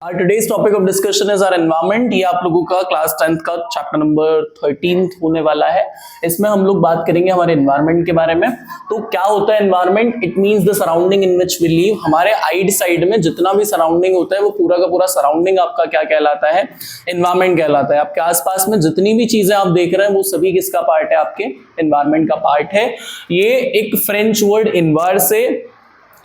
Our today's topic of discussion is our environment। ये आप लोगों का क्लास 10th का चैप्टर नंबर 13 होने वाला है। इसमें हम लोग बात करेंगे हमारे एनवायरनमेंट के बारे में। तो क्या होता है environment? It means the surrounding in which we live. हमारे आइड साइड में जितना भी सराउंडिंग होता है वो पूरा का पूरा सराउंडिंग आपका क्या कहलाता है? एनवायरनमेंट कहलाता है। आपके आसपास में जितनी भी चीजें आप देख रहे हैं वो सभी किसका पार्ट है? आपके एनवायरनमेंट का पार्ट है। ये एक फ्रेंच वर्ड इन्वायर से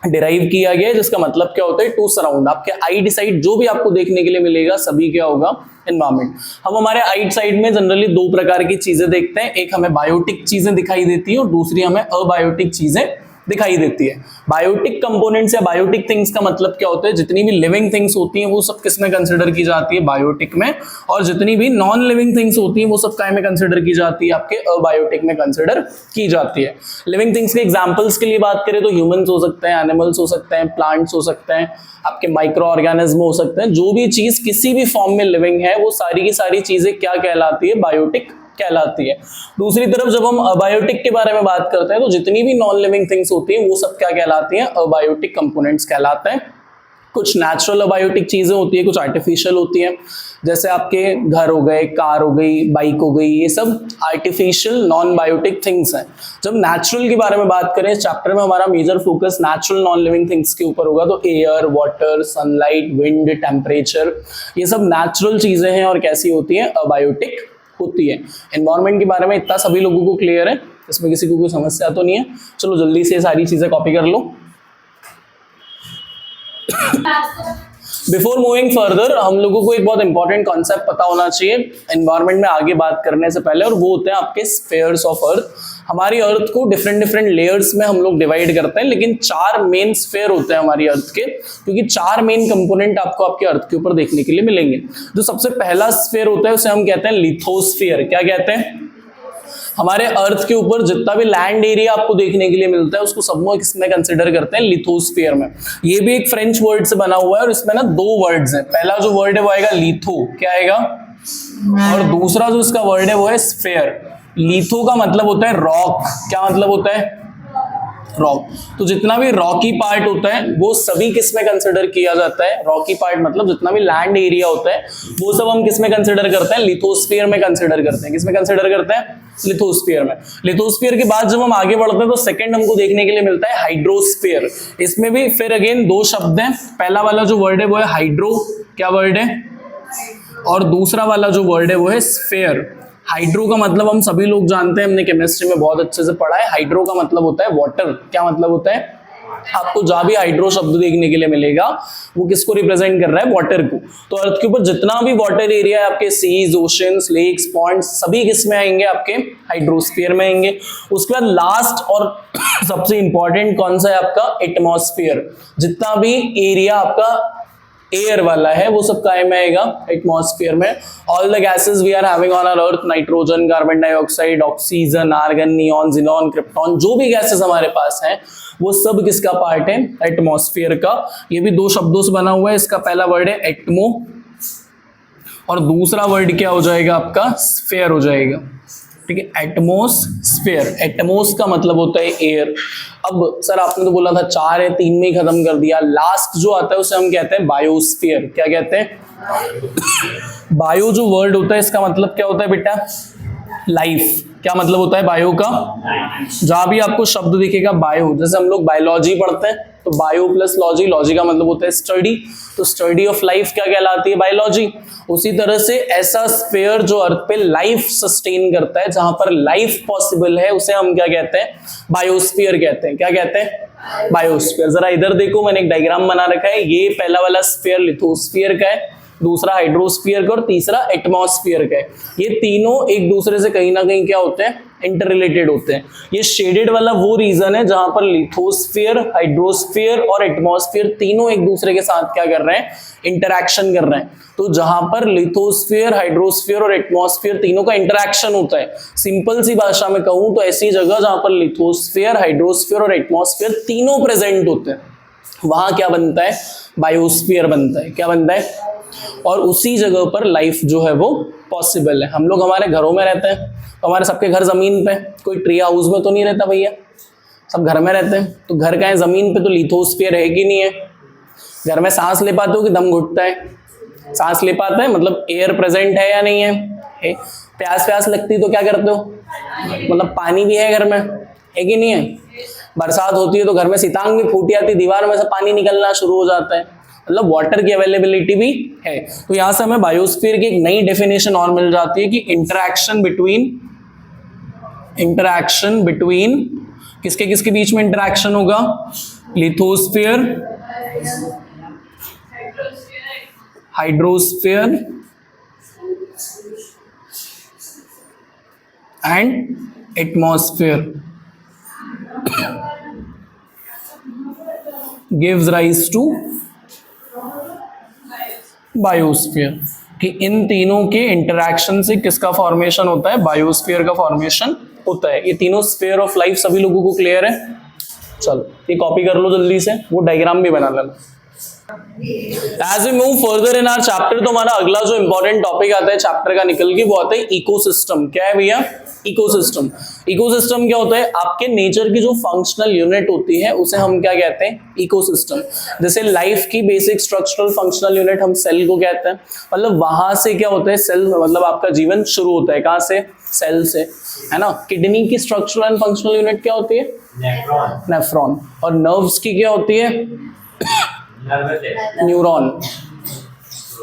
डिराइव किया गया है, जिसका मतलब क्या होता है? To surround. आपके आइड साइड जो भी आपको देखने के लिए मिलेगा सभी क्या होगा? एनवायरनमेंट। हम हमारे आइड साइड में जनरली दो प्रकार की चीजें देखते हैं। एक हमें बायोटिक चीजें दिखाई देती है और दूसरी हमें अबायोटिक चीजें दिखाई देती है। बायोटिक कंपोनेंट्स या बायोटिक थिंग्स का मतलब क्या होता है? जितनी भी लिविंग थिंग्स होती हैं वो सब किस में कंसिडर की जाती है? बायोटिक में। और जितनी भी नॉन लिविंग थिंग्स होती हैं वो सब काय में कंसिडर की जाती है? आपके अबायोटिक में कंसिडर की जाती है। लिविंग थिंग्स के एग्जांपल्स के लिए बात करें तो ह्यूमंस हो सकते हैं, एनिमल्स हो सकते हैं, प्लांट्स हो सकते हैं, आपके माइक्रो ऑर्गेनिज्म हो सकते हैं। जो भी चीज किसी भी फॉर्म में लिविंग है वो सारी की सारी चीजें क्या कहलाती है? बायोटिक कहलाती है। दूसरी तरफ जब हम अबायोटिक के बारे में बात करते हैं तो जितनी भी नॉन लिविंग थिंग्स होती हैं वो सब क्या कहलाती हैं? अबायोटिक कंपोनेंट्स कहलाते हैं। कुछ नेचुरल अबायोटिक चीजें होती है, कुछ आर्टिफिशियल होती है। जैसे आपके घर हो गए, कार हो गई, बाइक हो गई, ये सब आर्टिफिशियल नॉन बायोटिक थिंग्स हैं। जब नेचुरल के बारे में बात करें इस चैप्टर में हमारा major focus natural non living things के ऊपर होगा। तो air, water, sunlight, wind, temperature, ये सब नेचुरल चीजें हैं और कैसी होती हैं? अबायोटिक होती है। एनवायरनमेंट के बारे में इतना सभी लोगों को क्लियर है? इसमें किसी को कोई समस्या तो नहीं है? चलो जल्दी से सारी चीजें कॉपी कर लो। बिफोर मूविंग फर्दर हम लोगों को एक बहुत इंपॉर्टेंट कॉन्सेप्ट पता होना चाहिए एनवायरनमेंट में आगे बात करने से पहले, और वो होते हैं आपके स्फीयर्स ऑफ अर्थ। हमारी अर्थ को डिफरेंट डिफरेंट लेयर्स में हम लोग डिवाइड करते हैं, लेकिन चार मेन स्फीयर होते हैं हमारी अर्थ के, क्योंकि चार मेन कंपोनेंट आपको आपके अर्थ के ऊपर देखने के लिए मिलेंगे। जो सबसे पहला स्फीयर होता है उसे हम कहते हैं लिथोस्फीयर। क्या कहते हैं? हमारे अर्थ के ऊपर जितना भी लैंड एरिया आपको देखने के लिए मिलता है उसको सब में किसमें कंसिडर करते हैं? लिथोस्फीयर में। ये भी एक फ्रेंच वर्ड से बना हुआ है और इसमें ना दो वर्ड्स हैं। पहला जो वर्ड है वो आएगा लिथो, क्या आएगा? और दूसरा जो इसका वर्ड है वो है स्फीयर। लिथो का मतलब होता है रॉक। क्या मतलब होता है? रॉक। तो जितना भी रॉकी पार्ट होता है वो सभी किस में कंसिडर किया जाता है? रॉकी पार्ट मतलब जितना भी लैंड एरिया होता है वो सब हम किस में कंसिडर करते हैं? लिथोस्फीयर में कंसिडर करते हैं। किस में कंसिडर करते हैं? लिथोस्फीयर में। लिथोस्फीयर के बाद जब हम आगे बढ़ते हैं तो सेकंड हमको देखने के लिए मिलता है हाइड्रोस्फीयर। इसमें भी फिर अगेन दो शब्द हैं। पहला वाला जो वर्ड है वो है हाइड्रो, क्या वर्ड है? और दूसरा वाला जो वर्ड है वो है स्फीयर। हाइड्रो का मतलब हम सभी लोग जानते हैं, हमने केमिस्ट्री में बहुत अच्छे से पढ़ा है। हाइड्रो का मतलब होता है वाटर। क्या मतलब होता है? आपको जहां भी हाइड्रो शब्द देखने के लिए मिलेगा वो किसको रिप्रेजेंट कर रहा है? वाटर को। तो अर्थ के ऊपर जितना भी वाटर एरिया है आपके सीज, ओशंस, लेक्स, पॉन्ड्स सभी किस में आएंगे? आपके हाइड्रोस्फीयर में आएंगे। उसके बाद लास्ट और सबसे इंपॉर्टेंट कौन सा है? आपका एटमॉस्फेयर। जितना भी एरिया आपका एयर वाला है वो सब काय में आएगा? एटमॉस्फेयर में। All the gases we are having on our earth, nitrogen, carbon dioxide, oxygen, argon, neon, xenon, krypton, जो भी गैसेस हमारे पास हैं वो सब किसका पार्ट है? एटमॉस्फेयर का। ये भी दो शब्दों से बना हुआ है। इसका पहला वर्ड है एटमो और दूसरा वर्ड क्या हो जाएगा? आपका स्फीयर हो जाएगा। ठीक है, एटमॉस्फेयर। एटमॉस का मतलब होता है एयर। अब सर आपने तो बोला था चार है, तीन में ही खत्म कर दिया। लास्ट जो आता है उसे हम कहते हैं बायोस्फीयर। क्या कहते हैं? बायो जो वर्ड होता है इसका मतलब क्या होता है बेटा? लाइफ। क्या मतलब होता है बायो का? जहां भी आपको शब्द दिखेगा बायो, जैसे हम लोग बायोलॉजी पढ़ते हैं तो बायो प्लस लॉजी, लॉजी का मतलब होता है स्टडी, तो स्टडी ऑफ लाइफ क्या कहलाती है? बायोलॉजी। उसी तरह से ऐसा स्फीयर जो अर्थ पे लाइफ सस्टेन करता है, जहां पर लाइफ पॉसिबल है, उसे हम क्या कहते हैं? बायोस्फीयर कहते हैं। क्या कहते हैं? बायोस्फीयर। जरा इधर देखो, मैंने एक डायग्राम बना रखा है। ये पहला वाला स्फीयर लिथोस्फीयर का है, दूसरा हाइड्रोस्फीयर का और तीसरा एटमॉस्फेयर का है। ये तीनों एक दूसरे से कहीं ना कहीं क्या होते हैं? इंटर रिलेटेड होते हैं। ये शेडेड वाला वो रीजन है जहां पर लिथोस्फीयर, हाइड्रोस्फीयर और एटमॉस्फेयर तीनों एक दूसरे के साथ क्या कर रहे हैं? इंटरैक्शन कर रहे हैं। तो जहां पर लिथोस्फीयर, हाइड्रोस्फीयर और एटमॉस्फेयर तीनों का इंटरैक्शन होता है, सिंपल सी भाषा में कहूं तो ऐसी जगह जहां पर लिथोस्फीयर, हाइड्रोस्फीयर और एटमॉस्फेयर तीनों प्रेजेंट होते हैं वहां क्या बनता है? बायोस्फीयर बनता है। क्या बनता है? और उसी जगह पर लाइफ जो है वो पॉसिबल है। हम लोग हमारे घरों में रहते हैं तो हमारे सबके घर जमीन पे, कोई ट्री हाउस में तो नहीं रहता भैया, सब घर में रहते हैं। तो घर का है जमीन पे, तो लिथोस्फीयर है कि नहीं है? घर में सांस ले पाते हो कि दम घुटता है? सांस ले पाते हैं, मतलब एयर प्रेजेंट है या नहीं है? प्यास प्यास लगती तो क्या करते हो? मतलब पानी भी है घर में, है कि नहीं है? बरसात होती है तो घर में सीतांग भी फूट जाती, दीवार में से पानी निकलना शुरू हो जाता है, मतलब वाटर की अवेलेबिलिटी भी है। तो यहां से हमें बायोस्फीयर की एक नई डेफिनेशन और मिल जाती है कि इंटरैक्शन बिटवीन किसके किसके बीच में इंटरैक्शन होगा? Lithosphere, hydrosphere and atmosphere gives rise to biosphere. कि इन तीनों के इंटरैक्शन से किसका फॉर्मेशन होता है? बायोस्फीयर का फॉर्मेशन होता है। ये तीनों स्फीयर ऑफ लाइफ सभी लोगों को क्लियर है? चलो ये कॉपी कर लो जल्दी से, वो डायग्राम भी बना लेना। As we move further in our chapter, तो हमारा अगला जो इंपॉर्टेंट टॉपिक आता है चैप्टर का निकल के, वो आता है इकोसिस्टम। क्या है भैया? इकोसिस्टम। इकोसिस्टम क्या होता है? आपके नेचर की जो फंक्शनल यूनिट होती है उसे हम क्या कहते हैं? इकोसिस्टम। जैसे लाइफ की बेसिक स्ट्रक्चरल फंक्शनल यूनिट हम सेल को कहते हैं, मतलब वहां से क्या होता है? सेल, मतलब आपका जीवन शुरू होता है कहां से? सेल से, है ना। किडनी की स्ट्रक्चरल एंड फंक्शनल यूनिट क्या होती है? नेफ्रॉन। और नर्व्स की क्या होती है? न्यूरॉन।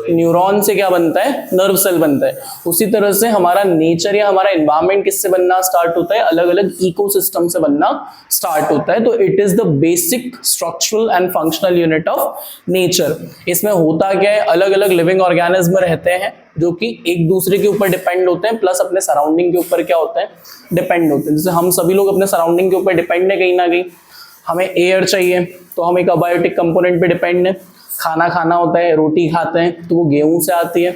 न्यूरॉन से क्या बनता है? नर्व सेल बनता है। उसी तरह से हमारा नेचर या हमारा एनवायरनमेंट किससे बनना स्टार्ट होता है? अलग अलग इकोसिस्टम से बनना स्टार्ट होता है। तो it is the basic structural and functional unit of nature. इसमें होता क्या है? अलग अलग लिविंग ऑर्गेनिज्म रहते हैं जो कि एक दूसरे के ऊपर डिपेंड होते हैं, प्लस अपने सराउंडिंग के ऊपर क्या होते हैं? डिपेंड होते हैं। जैसे हम सभी लोग अपने सराउंडिंग के ऊपर डिपेंड है कहीं ना कहीं। हमें एयर चाहिए तो हम एक अबायोटिक कंपोनेंट पे डिपेंड है। खाना खाना होता है, रोटी खाते हैं तो वो गेहूं से आती है,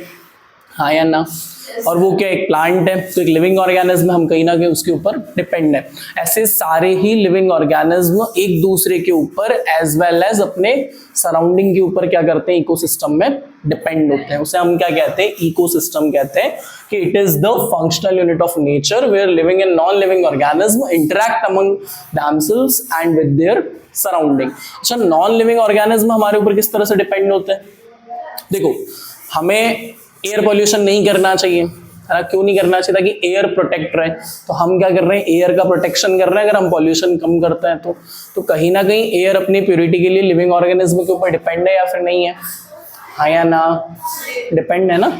हाँ या ना? और वो क्या? एक प्लांट है, तो एक लिविंग ऑर्गेनिज्म, हम कहीं ना कहीं उसके ऊपर डिपेंड है। ऐसे सारे ही लिविंग ऑर्गेनिज्म एक दूसरे के ऊपर एज वेल एज अपने सराउंडिंग के ऊपर क्या करते हैं? इकोसिस्टम में डिपेंड होते हैं। उसे हम क्या कहते हैं? इकोसिस्टम कहते हैं। कि it is the functional unit of nature where living and non living organism interact among themselves and with their surrounding. अच्छा, नॉन लिविंग ऑर्गेनिज्म हमारे ऊपर किस तरह से डिपेंड होते हैं? देखो, हमें एयर पोल्यूशन नहीं करना चाहिए, है ना। क्यों नहीं करना चाहिए? ताकि एयर प्रोटेक्ट रहे। तो हम क्या कर रहे हैं? एयर का प्रोटेक्शन कर रहे हैं। अगर हम पॉल्यूशन कम करते हैं तो कहीं ना कहीं एयर अपनी प्योरिटी के लिए लिविंग ऑर्गेनिज्म के ऊपर डिपेंड है या फिर नहीं है? हाँ या ना? डिपेंड है ना।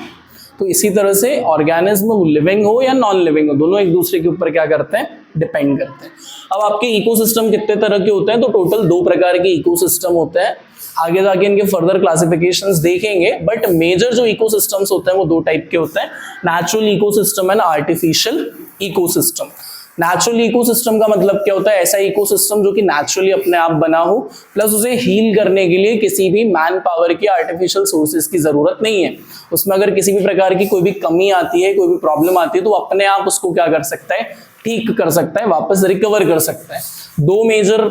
तो इसी तरह से ऑर्गेनिज्म लिविंग हो या नॉन लिविंग हो, दोनों एक दूसरे के ऊपर क्या करते हैं? डिपेंड करते हैं। अब आपके इकोसिस्टम कितने तरह के होते हैं? तो टोटल 2 प्रकार के इकोसिस्टम होते हैं। आगे जाके इनके फर्दर क्लासिफिकेशंस देखेंगे, बट मेजर जो इकोसिस्टम्स होते हैं वो 2 टाइप के होते हैं, natural ecosystem and artificial ecosystem. Natural ecosystem का मतलब क्या होता है? ऐसा इकोसिस्टम जो कि नेचुरली अपने आप बना हो, प्लस उसे हील करने के लिए किसी भी मैन पावर की, आर्टिफिशियल सोर्सेज की जरूरत नहीं है। उसमें अगर किसी भी प्रकार की कोई भी कमी आती है, कोई भी प्रॉब्लम आती है, तो अपने आप उसको क्या कर सकता है? ठीक कर सकता है, वापस रिकवर कर सकता है। 2 मेजर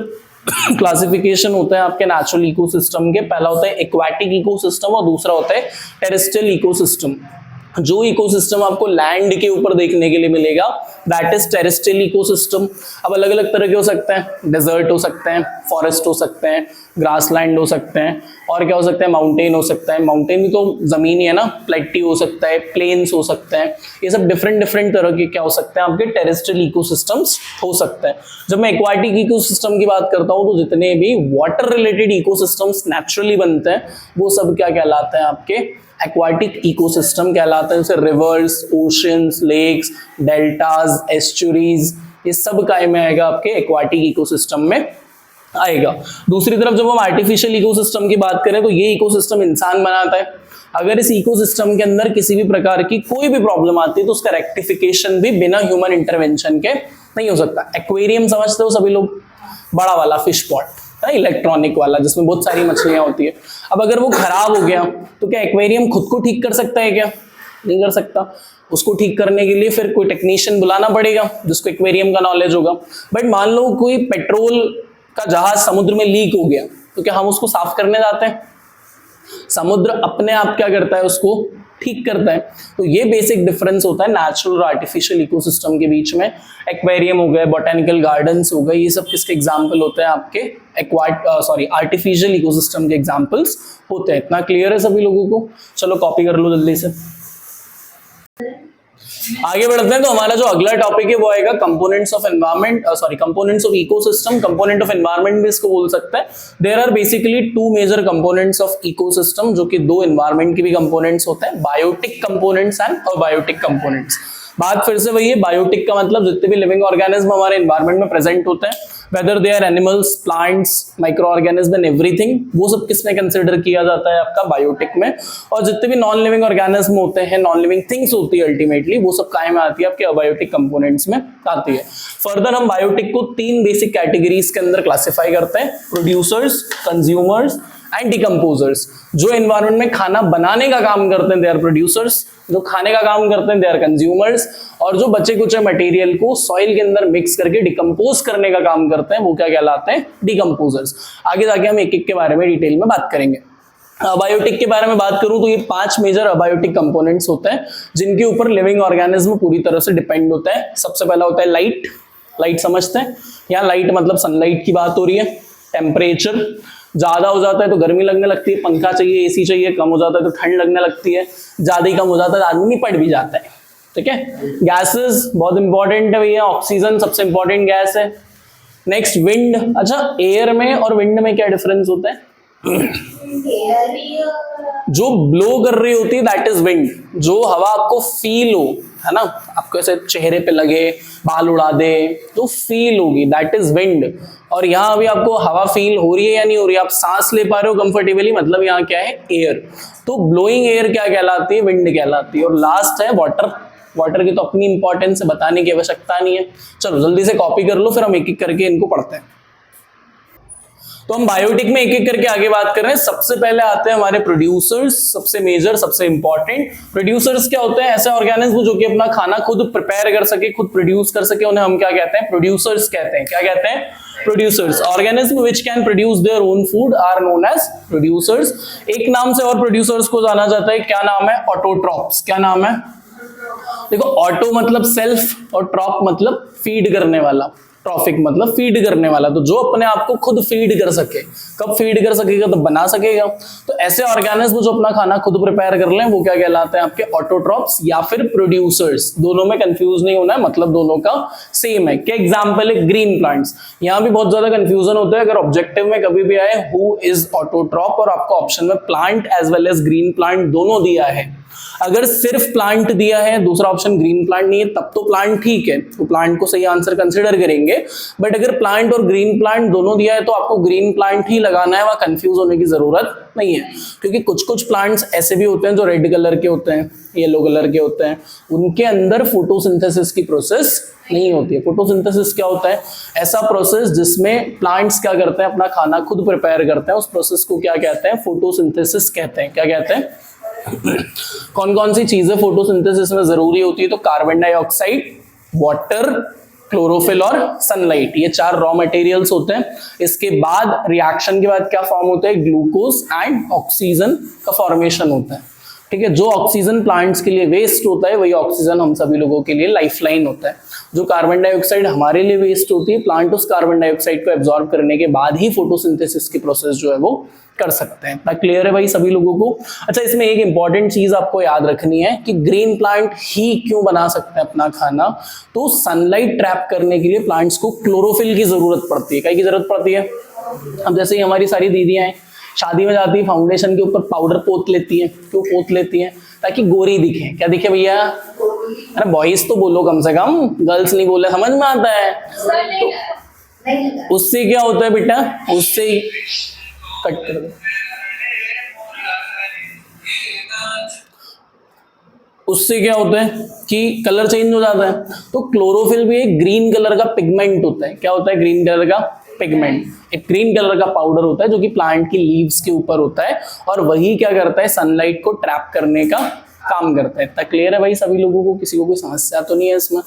क्लासिफिकेशन होता है आपके नेचुरल इकोसिस्टम के। पहला होता है एक्वाटिक इकोसिस्टम और दूसरा होता है टेरेस्ट्रियल इकोसिस्टम। जो इकोसिस्टम आपको लैंड के ऊपर देखने के लिए मिलेगा दैट इज टेरेस्ट्रियल इकोसिस्टम। अब अलग अलग तरह के हो सकते हैं, डेजर्ट हो सकते हैं, फॉरेस्ट हो सकते हैं, ग्रासलैंड हो सकते हैं, और क्या हो सकता है? माउंटेन हो सकता है। माउंटेन भी तो जमीन ही है ना। प्लेटी हो सकता है, प्लेन्स हो सकते हैं। ये सब डिफरेंट तरह के क्या हो सकते हैं? आपके टेरेस्ट्रियल इकोसिस्टम्स हो सकते हैं। जब मैं एक्वाटिक इकोसिस्टम की बात करता हूँ तो जितने भी वाटर रिलेटेड इकोसिस्टम्स नेचुरली बनते हैं वो सब क्या कहलाते हैं? आपके एक्वाटिक इकोसिस्टम कहलाते हैं। जैसे rivers, oceans, lakes, deltas, estuaries, ये सब काय में आएगा? आपके एक्वाटिक इकोसिस्टम में आएगा। दूसरी तरफ जब हम आर्टिफिशियल इकोसिस्टम की बात करें तो ये इकोसिस्टम इंसान बनाता है। अगर इस इकोसिस्टम के अंदर किसी भी प्रकार की कोई भी प्रॉब्लम आती है तो उसका रेक्टिफिकेशन भी बिना ह्यूमन इंटरवेंशन के नहीं हो सकता। एक्वेरियम समझते हो सभी लोग? बड़ा वाला फिश पॉट, इलेक्ट्रॉनिक वाला, जिसमें बहुत सारी मछलियां होती है। अब अगर वो खराब हो गया तो क्या एक्वेरियम खुद को ठीक कर सकता है क्या? नहीं कर सकता। उसको ठीक करने के लिए फिर कोई टेक्नीशियन बुलाना पड़ेगा जिसको एक्वेरियम का नॉलेज होगा। बट मान लो कोई पेट्रोल का जहाज समुद्र में लीक हो गया तो क्या हम उसको साफ करने जाते हैं? समुद्र अपने आप क्या करता है? उसको ठीक करता है। तो ये बेसिक डिफरेंस होता है नेचुरल और आर्टिफिशियल इकोसिस्टम के बीच में। एक्वेरियम हो गए, बोटेनिकल गार्डन्स हो गए, ये सब किसके एग्जाम्पल होते हैं? आपके आर्टिफिशियल इकोसिस्टम के एग्जाम्पल्स होते हैं। इतना क्लियर है सभी लोगों को? चलो कॉपी कर लो जल्दी से, आगे बढ़ते हैं। तो हमारा जो अगला टॉपिक है वो आएगा components of environment, components of ecosystem. Component of environment भी इसको बोल सकते हैं। There are basically two major components of ecosystem, जो कि दो एनवायरनमेंट के भी कंपोनेंट्स होते हैं, biotic components and abiotic components. बात फिर से वही है, बायोटिक का मतलब जितने भी लिविंग ऑर्गेनिज्म हमारे एनवायरनमेंट में प्रेजेंट होते हैं, whether they are animals, plants, micro organism and everything, वो सब किसमें कंसिडर किया जाता है? आपका बायोटिक में। और जितने भी नॉन लिविंग ऑर्गेनिज्म होते हैं, नॉन लिविंग थिंग्स होती है अल्टीमेटली, वो सब काय में आती है? आपके अबायोटिक कंपोनेंट्स में आती है। फर्दर हम बायोटिक को तीन बेसिक कैटेगरीज के अंदर क्लासिफाई करते हैं, प्रोड्यूसर्स, कंज्यूमर्स एंड डिकम्पोजर्स। जो एनवायरनमेंट में खाना बनाने का काम करते हैं दे आर प्रोड्यूसर्स, जो खाने का काम करते हैं दे आर कंज्यूमर्स, और जो बचे कुचे मटेरियल को सॉइल के अंदर मिक्स करके डिकम्पोज करने का काम करते हैं वो क्या कहलाते हैं? डिकम्पोजर्स। आगे जाके हम एक एक के बारे में डिटेल में बात करेंगे। अबायोटिक के बारे में बात करूं तो ये 5 मेजर अबायोटिक कंपोनेंट्स होते हैं जिनके ऊपर लिविंग ऑर्गेनिज्म पूरी तरह से डिपेंड होता है। सबसे पहला होता है लाइट। लाइट समझते हैं? यहाँ लाइट मतलब सनलाइट की बात हो रही है। टेम्परेचर, ज्यादा हो जाता है तो गर्मी लगने लगती है, पंखा चाहिए, एसी चाहिए, कम हो जाता है तो ठंड लगने लगती है, ज्यादा ही कम हो जाता है तो आदमी पड़ भी जाता है। ठीक है। गैसेस बहुत इंपॉर्टेंट है भैया, ऑक्सीजन सबसे इंपॉर्टेंट गैस है। Next wind. अच्छा, एयर में और विंड में क्या डिफरेंस होता है? जो ब्लो कर रही होती है दैट इज विंड, जो हवा आपको फील हो, है ना, आपको ऐसे चेहरे पे लगे, बाल उड़ा दे, तो फील होगी, दैट इज विंड। और यहाँ अभी आपको हवा फील हो रही है या नहीं हो रही है, आप सांस ले पा रहे हो कंफर्टेबली, मतलब यहाँ क्या है? एयर। तो ब्लोइंग एयर क्या कहलाती है? विंड कहलाती है। और लास्ट है वाटर। वाटर की तो अपनी इंपॉर्टेंस बताने की आवश्यकता नहीं है। चलो जल्दी से कॉपी कर लो, फिर हम एक एक करके इनको पढ़ते हैं। तो हम बायोटिक में एक एक करके आगे बात कर रहे हैं। सबसे पहले आते हैं हमारे प्रोड्यूसर्स, सबसे मेजर, सबसे इंपॉर्टेंट। प्रोड्यूसर्स क्या होते हैं? ऐसे ऑर्गेनिज्म जो कि अपना खाना खुद प्रिपेयर कर सके, खुद प्रोड्यूस कर सके, उन्हें हम क्या कहते हैं? प्रोड्यूसर्स कहते हैं। क्या कहते हैं? Producers. Organism which can produce their own food are known as producers. एक नाम से और प्रोड्यूसर्स को जाना जाता है, क्या नाम है? ऑटोट्रॉप्स। क्या नाम है? देखो, ऑटो मतलब सेल्फ और ट्रॉप मतलब फीड करने वाला। ट्रॉफिक मतलब फीड करने वाला, तो जो अपने आप को खुद फीड कर सके। कब फीड कर सकेगा? तो बना सकेगा। तो ऐसे ऑर्गेनिज्म जो अपना खाना खुद प्रिपेयर कर लें वो क्या कहलाते हैं? आपके ऑटोट्रॉप्स या फिर प्रोड्यूसर्स। दोनों में कंफ्यूज नहीं होना है, मतलब दोनों का सेम है। क्या एग्जांपल है? Green plants. यहाँ भी बहुत ज्यादा कंफ्यूजन होता है, अगर ऑब्जेक्टिव में कभी भी आए हु इज ऑटोट्रॉप और आपको ऑप्शन में plant as well as green plant दोनों दिया है। अगर सिर्फ प्लांट दिया है, दूसरा ऑप्शन ग्रीन प्लांट नहीं है, तब तो प्लांट ठीक है, तो प्लांट को सही आंसर कंसिडर करेंगे। बट अगर प्लांट और ग्रीन प्लांट दोनों दिया है तो आपको ग्रीन प्लांट ही लगाना है, वहां कंफ्यूज होने की जरूरत नहीं है। क्योंकि कुछ कुछ प्लांट्स ऐसे भी होते हैं जो रेड कलर के होते हैं, येलो कलर के होते हैं, उनके अंदर फोटोसिंथेसिस की प्रोसेस नहीं होती है। फोटोसिंथेसिस क्या होता है? ऐसा प्रोसेस जिसमें प्लांट्स क्या करते हैं? अपना खाना खुद प्रिपेयर करते हैं, उस प्रोसेस को क्या कहते हैं? फोटोसिंथेसिस कहते हैं। क्या कहते हैं? कौन कौन सी चीजें फोटोसिंथेसिस में जरूरी होती है? तो कार्बन डाइऑक्साइड, वाटर, क्लोरोफिल और सनलाइट, ये 4 रॉ मटेरियल्स होते हैं। इसके बाद रिएक्शन के बाद क्या फॉर्म होता है? ग्लूकोज एंड ऑक्सीजन का फॉर्मेशन होता है। ठीक है। जो ऑक्सीजन प्लांट्स के लिए वेस्ट होता है वही ऑक्सीजन हम सभी लोगों के लिए लाइफलाइन होता है। जो कार्बन डाइऑक्साइड हमारे लिए वेस्ट होती है, प्लांट उस कार्बन डाइऑक्साइड को एब्जॉर्ब करने के बाद ही फोटोसिंथेसिस की प्रोसेस जो है वो कर सकते हैं। क्लियर है भाई सभी लोगों को? अच्छा, इसमें एक इंपॉर्टेंट चीज आपको याद रखनी है कि ग्रीन प्लांट ही क्यों बना सकते हैं अपना खाना? तो सनलाइट ट्रैप करने के लिए प्लांट्स को क्लोरोफिल की जरूरत पड़ती है। क्या की जरूरत पड़ती है? अब जैसे ही हमारी सारी दीदियां हैं, शादी में जाती है, फाउंडेशन के ऊपर पाउडर पोत लेती है। क्यों पोत लेती है? ताकि गोरी दिखे। क्या दिखे भैया? अरे बॉयज तो बोलो कम से कम, गर्ल्स नहीं बोले, समझ में आता है? तो उससे क्या होता है बेटा? उससे कट कर दो। उससे क्या होता है कि कलर चेंज हो जाता है। तो क्लोरोफिल भी एक ग्रीन कलर का पिगमेंट होता है। क्या होता है? ग्रीन कलर का पिगमेंट। एक ग्रीन कलर का पाउडर होता है जो कि प्लांट की लीव्स के ऊपर होता है, और वही क्या करता है? सनलाइट को ट्रैप करने का काम करता है। इतना क्लियर है भाई सभी लोगों को? किसी को कोई समस्या तो नहीं है इसमें?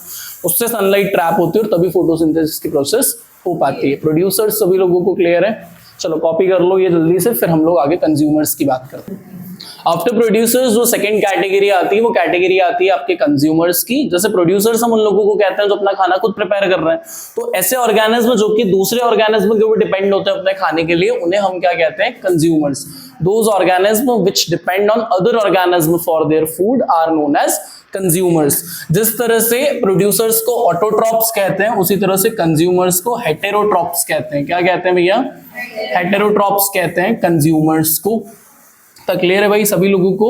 उससे सनलाइट ट्रैप होती है और तभी फोटोसिंथेसिस की प्रोसेस हो पाती है। प्रोड्यूसर्स सभी लोगों को क्लियर है? चलो कॉपी कर लो ये जल्दी से, फिर हम लोग आगे कंज्यूमर्स की बात करते हैं। आफ्टर प्रोड्यूसर्स जो सेकंड कैटेगरी आती है वो कैटेगरी आती है आपके कंज्यूमर्स की। जैसे प्रोड्यूसर्स हम उन लोगों को कहते हैं जो अपना खाना खुद प्रिपेयर कर रहे हैं, तो ऐसे ऑर्गेनिज्म जो कि दूसरे ऑर्गेनिज्म के ऊपर डिपेंड होते हैं अपने खाने के लिए, उन्हें हम क्या कहते हैं? Consumers. Those organism which depend on other organism for their food are known as consumers. जिस तरह से प्रोड्यूसर्स को ऑटोट्रॉप्स कहते हैं, उसी तरह से कंज्यूमर्स को हेटेरोट्रॉप्स कहते हैं। क्या कहते हैं भैया? हेटेरोट्रॉप्स कहते हैं कंज्यूमर्स को। तक क्लियर है भाई सभी लोगों को?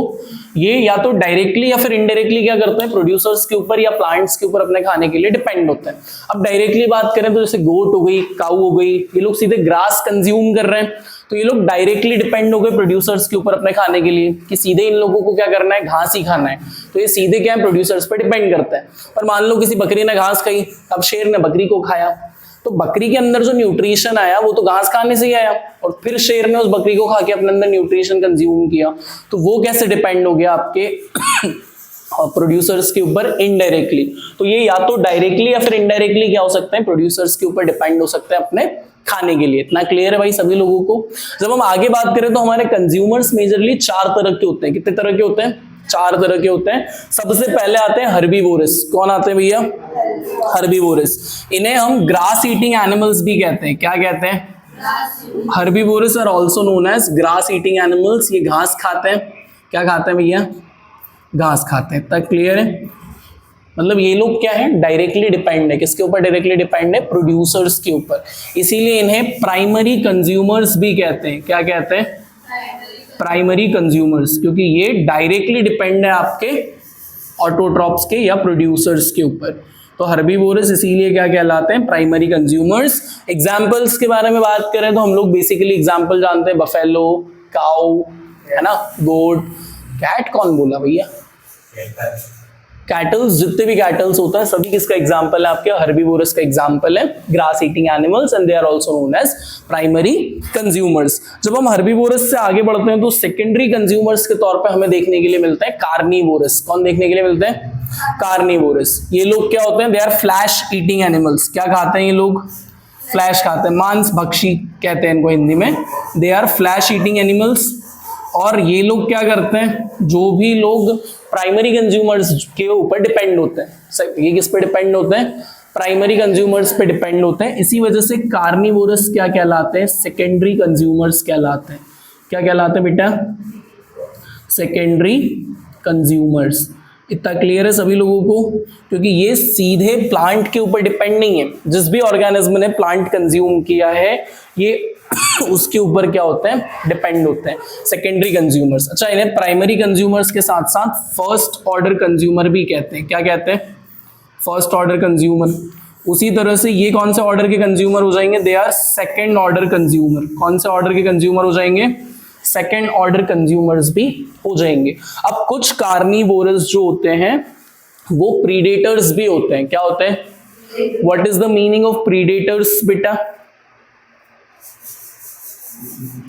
ये या तो डायरेक्टली या फिर इनडायरेक्टली क्या करते हैं? प्रोड्यूसर्स के ऊपर या प्लांट्स के ऊपर अपने खाने के लिए डिपेंड होते हैं। अब डायरेक्टली बात करें तो जैसे गोट हो गई, काऊ हो गई, ये लोग सीधे ग्रास कंज्यूम कर रहे हैं, तो ये लोग डायरेक्टली डिपेंड हो गए प्रोड्यूसर्स के ऊपर अपने खाने के लिए कि सीधे इन लोगों को क्या करना है? घास ही खाना है। तो ये सीधे क्या है? प्रोड्यूसर्स पर डिपेंड करता है। पर मान लो किसी बकरी ने घास खाई, अब शेर ने बकरी को खाया, तो बकरी के अंदर जो न्यूट्रिशन आया वो तो घास खाने से ही आया, और फिर शेर ने उस बकरी को खा के अपने अंदर न्यूट्रिशन कंज्यूम किया, तो वो कैसे डिपेंड हो गया आपके प्रोड्यूसर्स के ऊपर? इनडायरेक्टली। तो ये या तो डायरेक्टली या फिर इनडायरेक्टली क्या हो सकते हैं? प्रोड्यूसर्स के ऊपर डिपेंड हो सकते हैं अपने खाने के लिए। इतना क्लियर है भाई सभी लोगों को? जब हम आगे बात करें तो हमारे कंज्यूमर्स मेजरली 4 तरह के होते हैं। कितने तरह के होते हैं? 4 तरह के होते हैं। सबसे पहले आते हैं हर्बीवोरस। कौन आते हैं भैया? हर्बीवोरस। इन्हें हम ग्रास ईटिंग एनिमल्स भी कहते हैं। क्या कहते हैं? Herbivores are also known as grass eating animals. ये घास खाते हैं। क्या खाते हैं भैया? घास खाते हैं। तक क्लियर है? मतलब ये लोग क्या है? डायरेक्टली डिपेंड है। किसके ऊपर डायरेक्टली डिपेंड है? प्रोड्यूसर्स के ऊपर। इसीलिए इन्हें प्राइमरी कंज्यूमर्स भी कहते हैं। क्या कहते हैं? प्राइमरी कंज्यूमर्स, क्योंकि ये डायरेक्टली डिपेंड है आपके ऑटोट्रॉप्स के या प्रोड्यूसर्स के ऊपर। तो हर्बीवोरस इसीलिए क्या कहलाते हैं? Primary consumers. एग्जाम्पल्स के बारे में बात करें तो हम लोग बेसिकली एग्जाम्पल जानते हैं, बफेलो, काऊ, है ना, गोट। कैट कौन बोला भैया? कैटल्स। जितने भी कैटल्स होता है सभी किसका एग्जाम्पल है? आपके हर्बीवोरस का एग्जाम्पल है। Grass eating animals and they are also known as primary consumers. जब हम हर्बीवोरस से आगे बढ़ते हैं तो सेकेंडरी कंज्यूमर्स के तौर पे हमें देखने के लिए मिलता है कार्निवोरस। कौन देखने के लिए मिलते हैं? कार्निवोरस। ये लोग क्या होते हैं? They are flesh eating animals. क्या खाते हैं ये लोग? फ्लैश खाते हैं। मांस भक्षी कहते हैं इनको हिंदी में। They are flesh eating animals. और ये लोग क्या करते हैं? जो भी लोग प्राइमरी कंज्यूमर्स के ऊपर डिपेंड होते हैं, ये किस पे डिपेंड होते हैं? प्राइमरी कंज्यूमर्स पे डिपेंड होते हैं। इसी वजह से कार्निवोरस क्या कहलाते हैं? सेकेंडरी कंज्यूमर्स कहलाते हैं। क्या कहलाते हैं बेटा? Secondary consumers. इतना क्लियर है सभी लोगों को? क्योंकि ये सीधे प्लांट के ऊपर डिपेंड नहीं है। जिस भी ऑर्गेनिज्म ने प्लांट कंज्यूम किया है ये उसके ऊपर क्या होते हैं? डिपेंड होते हैं। Secondary consumers. अच्छा, इन्हें प्राइमरी कंज्यूमर्स के साथ साथ फर्स्ट ऑर्डर कंज्यूमर भी कहते हैं। क्या कहते हैं? First order consumer. उसी तरह से ये कौन से ऑर्डर के कंज्यूमर हो जाएंगे? They are second order consumer. कौन से ऑर्डर के कंज्यूमर हो जाएंगे? सेकेंड ऑर्डर कंज्यूमर्स भी हो जाएंगे। अब कुछ कार्निवोरस जो होते हैं वो प्रीडेटर्स भी होते हैं। क्या होते हैं? What is the meaning of predators बेटा?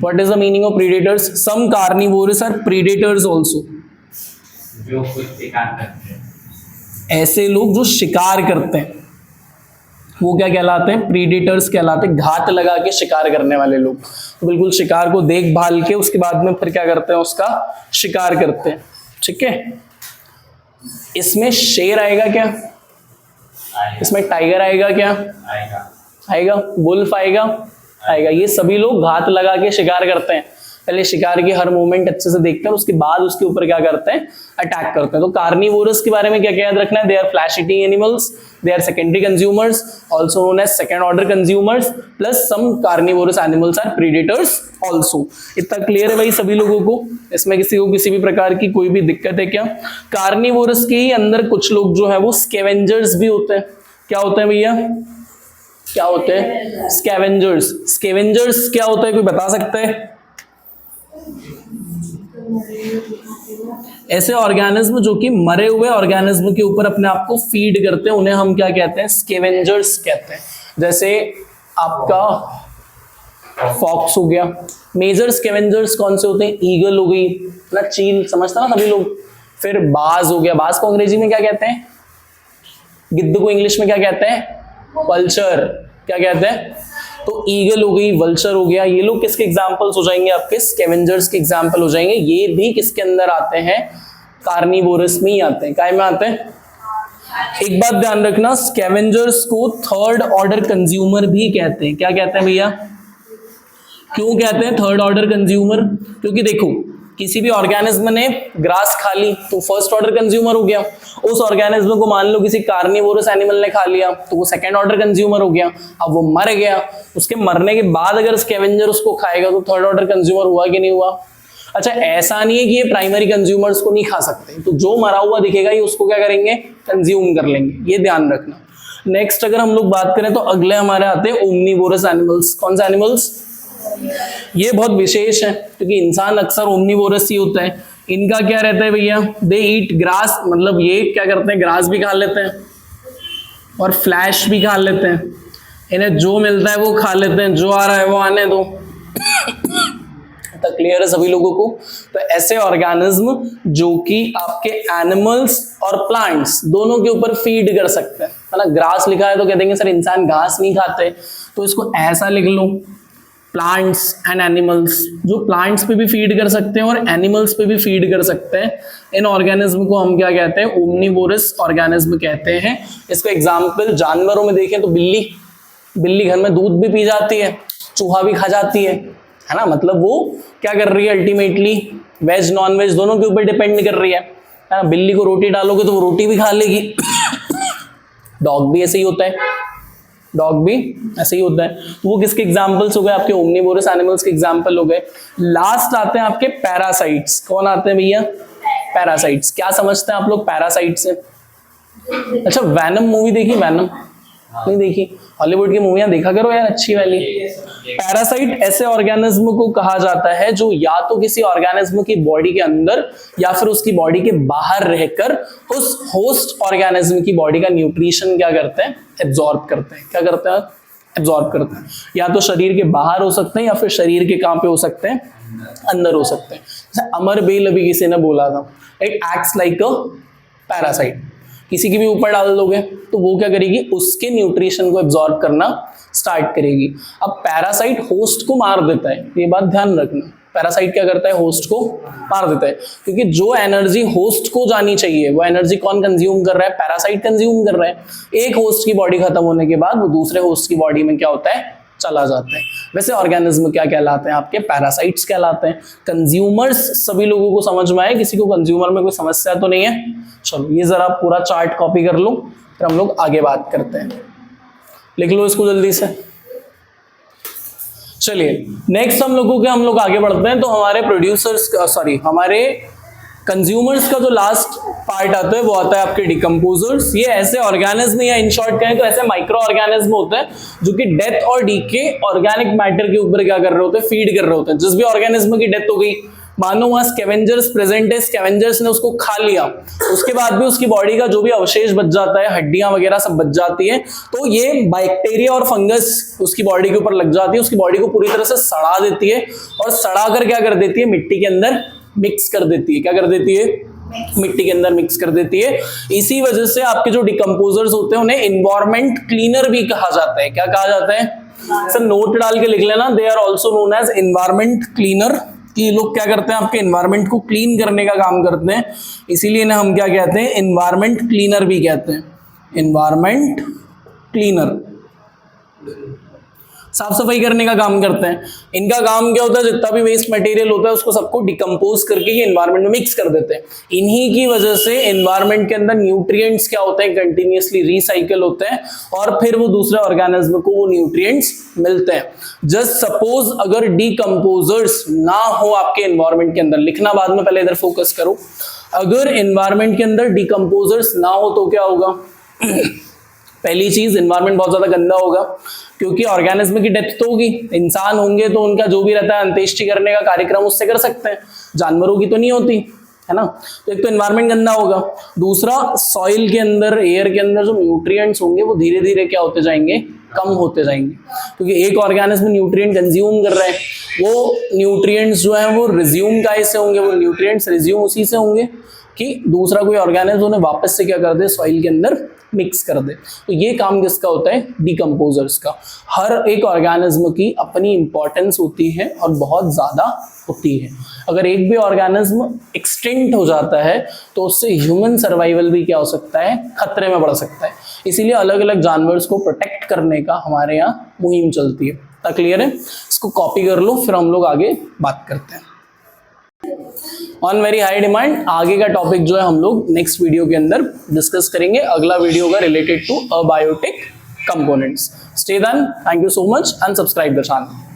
What is the meaning of predators? Some carnivores are predators also. जो कुछ शिकार करते हैं। ऐसे लोग जो शिकार करते हैं वो क्या कहलाते हैं? प्रीडेटर्स कहलाते हैं। घात लगा के शिकार करने वाले लोग। तो बिल्कुल शिकार को देखभाल के उसके बाद में फिर क्या करते हैं? उसका शिकार करते हैं। ठीक है? इसमें शेर आएगा क्या? इसमें टाइगर आएगा क्या? आएगा। वुल्फ आएगा? आएगा। ये सभी लोग घात लगा के शिकार करते हैं। पहले शिकार की हर मूवमेंट अच्छे से देखते हैं, उसके बाद उसके ऊपर क्या करते हैं? अटैक करते हैं। तो कार्निवोरस के बारे में क्या क्या याद रखना है? They are flesh eating animals, they are secondary consumers, also known as second order consumers, plus some carnivorous animals are predators also. इतना क्लियर है भाई सभी लोगों को? इसमें किसी को किसी भी प्रकार की कोई भी दिक्कत है क्या? कार्निवोरस के ही अंदर कुछ लोग जो है वो स्कैवेंजर्स भी होते हैं। क्या होते हैं भैया? क्या होते हैं? स्कैवेंजर्स। स्कैवेंजर्स क्या होता है? कोई बता सकता है? ऐसे ऑर्गेनिज्म जो कि मरे हुए ऑर्गेनिज्म के ऊपर अपने आप को फीड करते हैं उन्हें हम क्या कहते हैं? स्कैवेंजर्स कहते हैं। जैसे आपका फॉक्स हो गया। मेजर स्कैवेंजर्स कौन से होते हैं? ईगल हो गई ना, चील समझता ना सभी लोग। फिर बाज हो गया। बाज को अंग्रेजी में क्या कहते हैं? गिद्ध को इंग्लिश में क्या कहते हैं? पल्चर। क्या कहते हैं? तो ईगल हो गई, वल्चर हो गया, ये लोग किसके एग्जाम्पल्स हो जाएंगे? आपके स्कैवेंजर्स के एग्जाम्पल हो जाएंगे। ये भी किसके अंदर आते हैं? कार्निवोरस में ही आते हैं। काय में आते हैं? एक बात ध्यान रखना, स्कैवेंजर्स को थर्ड ऑर्डर कंज्यूमर भी कहते हैं। क्या कहते हैं भैया? क्यों कहते हैं थर्ड ऑर्डर कंज्यूमर? क्योंकि देखो, किसी भी ऑर्गेनिज्म ने ग्रास खा ली तो फर्स्ट ऑर्डर कंज्यूमर हो गया। उस ऑर्गेनिज्म को मान लो किसी कार्निवोरस एनिमल ने खा लिया तो वो सेकंड ऑर्डर कंज्यूमर हो गया। अब वो मर गया, उसके मरने के बाद अगर स्कैवेंजर उसको खाएगा तो थर्ड ऑर्डर कंज्यूमर हुआ कि नहीं हुआ? अच्छा, ऐसा नहीं है कि ये प्राइमरी कंज्यूमर्स को नहीं खा सकते, तो जो मरा हुआ दिखेगा ये उसको क्या करेंगे? कंज्यूम कर लेंगे, ये ध्यान रखना। नेक्स्ट अगर हम लोग बात करें तो अगले हमारे आते हैं ओमनीवोरस एनिमल्स। कौन से एनिमल्स? ये बहुत विशेष है क्योंकि इंसान अक्सर ओमनीवोरस ही होता है। इनका क्या रहता है भैया? दे ईट ग्रास, मतलब ये क्या करते हैं? ग्रास भी खा लेते हैं और फ्लैश भी खा लेते हैं। इन्हें जो मिलता है वो खा लेते हैं, जो आ रहा है वो आने दो। तो क्लियर है सभी लोगों को? तो ऐसे ऑर्गेनिज्म जो कि आपके एनिमल्स और प्लांट्स दोनों के ऊपर फीड कर सकते हैं, है ना। ग्रास लिखा है तो कह देंगे सर इंसान घास नहीं खाते, तो इसको ऐसा लिख लो, प्लांट्स एंड एनिमल्स। जो प्लांट्स पे भी फीड कर सकते हैं और एनिमल्स पे भी फीड कर सकते हैं, इन ऑर्गेनिज्म को हम क्या कहते हैं? ओमनीवोरस ऑर्गेनिज्म कहते हैं। इसको एग्जाम्पल जानवरों में देखें तो बिल्ली घर में दूध भी पी जाती है, चूहा भी खा जाती है ना। मतलब वो क्या कर रही है? अल्टीमेटली वेज नॉन वेज दोनों के ऊपर डिपेंड कर रही है ना। बिल्ली को रोटी डालोगे तो वो रोटी भी खा लेगी। डॉग भी ऐसे ही होता है, डॉग भी ऐसे ही होता है। तो वो किसके एग्जाम्पल्स हो गए? आपके ओमनीवोरस एनिमल्स के एग्जाम्पल हो गए। लास्ट आते हैं आपके पैरासाइट्स। कौन आते हैं भैया? पैरासाइट्स। क्या समझते हैं आप लोग पैरासाइट से? अच्छा, वैनम मूवी देखी? वैनम नहीं देखी? हॉलीवुड की मूवियां देखा करो यार, अच्छी वाली। पैरासाइट ऐसे ऑर्गेनिज्म को कहा जाता है जो या तो किसी ऑर्गेनिज्म की बॉडी के अंदर या फिर उसकी बॉडी के बाहर रहकर उस होस्ट ऑर्गेनिज्म की बॉडी का न्यूट्रिशन क्या करते हैं? एब्जॉर्ब करते हैं। क्या करते हैं? एब्जॉर्ब करते हैं। या तो शरीर के बाहर हो सकते हैं या फिर शरीर के कहां पे हो सकते हैं? अंदर हो सकते हैं। जैसे अमर बेल अभी किसी ने बोला था, it acts like a parasite. किसी के भी ऊपर डाल दोगे तो वो क्या करेगी? उसके न्यूट्रिशन को एब्जॉर्ब करना स्टार्ट करेगी। अब पैरासाइट होस्ट को मार देता है, ये बात ध्यान रखना। पैरासाइट क्या करता है? होस्ट को मार देता है, क्योंकि जो एनर्जी होस्ट को जानी चाहिए वो एनर्जी कौन कंज्यूम कर रहा है? पैरासाइट कंज्यूम कर रहा है। एक होस्ट की बॉडी खत्म होने के बाद वो दूसरे होस्ट की बॉडी में क्या होता है? चला जाता है। वैसे ऑर्गेनिज्म क्या कहलाते हैं? आपके पैरासाइट्स कहलाते हैं। कंज्यूमर्स सभी लोगों को समझ में आए? किसी को कंज्यूमर में कोई समस्या तो नहीं है? चलो ये जरा पूरा चार्ट कॉपी कर लो, फिर हम लोग आगे बात करते हैं। लिख लो इसको जल्दी से। चलिए नेक्स्ट हम लोग आगे बढ़ते हैं। तो हमारे प्रोड्यूसर्स हमारे कंज्यूमर्स का जो लास्ट पार्ट आता है वो आता है आपके डिकम्पोजर्स। ये ऐसे ऑर्गेनिज्म या इन शॉर्ट कहें तो ऐसे माइक्रो ऑर्गेनिज्म होते हैं जो कि डेथ और डीके ऑर्गेनिक मैटर के ऊपर क्या कर रहे होते हैं? फीड कर रहे होते हैं। जिस भी ऑर्गेनिज्म की डेथ हो गई, मानो वहां स्कैवेंजर्स प्रेजेंट है, स्कैवेंजर्स ने उसको खा लिया, उसके बाद भी उसकी बॉडी का जो भी अवशेष बच जाता है, हड्डियां वगैरह सब बच जाती है, तो ये बैक्टीरिया और फंगस उसकी बॉडी के ऊपर लग जाती है, उसकी बॉडी को पूरी तरह से सड़ा देती है और सड़ा कर क्या कर देती है? मिट्टी के अंदर मिक्स कर देती है। क्या कर देती है? मिट्टी के अंदर मिक्स कर देती है। इसी वजह से आपके जो डिकम्पोजर्स होते हैं उन्हें एनवायरमेंट क्लीनर भी कहा जाता है। क्या कहा जाता है? सर नोट डाल के लिख लेना, they are also known as environment cleaner. कि लोग क्या करते हैं? आपके एनवायरमेंट को क्लीन करने का काम करते हैं, इसीलिए इन्हें हम क्या कहते हैं? एनवायरमेंट क्लीनर भी कहते हैं। एनवायरमेंट क्लीनर साफ सफाई करने का काम करते हैं। इनका काम क्या होता है? जितना भी वेस्ट मटेरियल होता है उसको सबको डिकम्पोज करके ये एनवायरमेंट में मिक्स कर देते हैं। इन्हीं की वजह से एनवायरमेंट के अंदर न्यूट्रिएंट्स क्या होते हैं? कंटिन्यूअसली रिसाइकल होते हैं और फिर वो दूसरे ऑर्गेनिज्म को वो न्यूट्रिएंट्स मिलते हैं। जस्ट सपोज अगर डिकम्पोजर्स ना हो आपके एनवायरमेंट के अंदर, लिखना बाद में, पहले इधर फोकस करो। अगर एनवायरमेंट के अंदर डिकम्पोजर्स ना हो तो क्या होगा? पहली चीज, एनवायरमेंट बहुत ज्यादा गंदा होगा, क्योंकि ऑर्गेनिज्म की डेथ तो होगी। इंसान होंगे तो उनका जो भी रहता है अंत्येष्टि करने का कार्यक्रम उससे कर सकते हैं, जानवरों की तो नहीं होती, है ना। तो एक तो एनवायरमेंट गंदा होगा, दूसरा सॉइल के अंदर, एयर के अंदर जो न्यूट्रिएंट्स होंगे वो धीरे धीरे क्या होते जाएंगे? कम होते जाएंगे, क्योंकि एक ऑर्गेनिज्म न्यूट्रिएंट कंज्यूम कर रहा है, वो न्यूट्रिएंट्स जो है वो रिज्यूम कैसे होंगे, वो न्यूट्रिएंट्स रिज्यूम उसी से होंगे कि दूसरा कोई ऑर्गेनिज्म उन्हें वापस से क्या कर दे, सॉइल के अंदर मिक्स कर दे। तो ये काम किसका होता है, डिकम्पोजर्स का। हर एक ऑर्गेनिज्म की अपनी इंपॉर्टेंस होती है और बहुत ज़्यादा होती है। अगर एक भी ऑर्गेनिज्म एक्सटिंक्ट हो जाता है तो उससे ह्यूमन सर्वाइवल भी क्या हो सकता है, खतरे में बढ़ सकता है। इसीलिए अलग अलग जानवर्स को प्रोटेक्ट करने का हमारे यहाँ मुहिम चलती है। क्लियर है? इसको कॉपी कर लो, फिर हम लोग आगे बात करते हैं। ऑन वेरी हाई डिमांड आगे का टॉपिक जो है हम लोग नेक्स्ट वीडियो के अंदर डिस्कस करेंगे। अगला वीडियो का related to abiotic components. Stay tuned, thank you so much and subscribe the channel.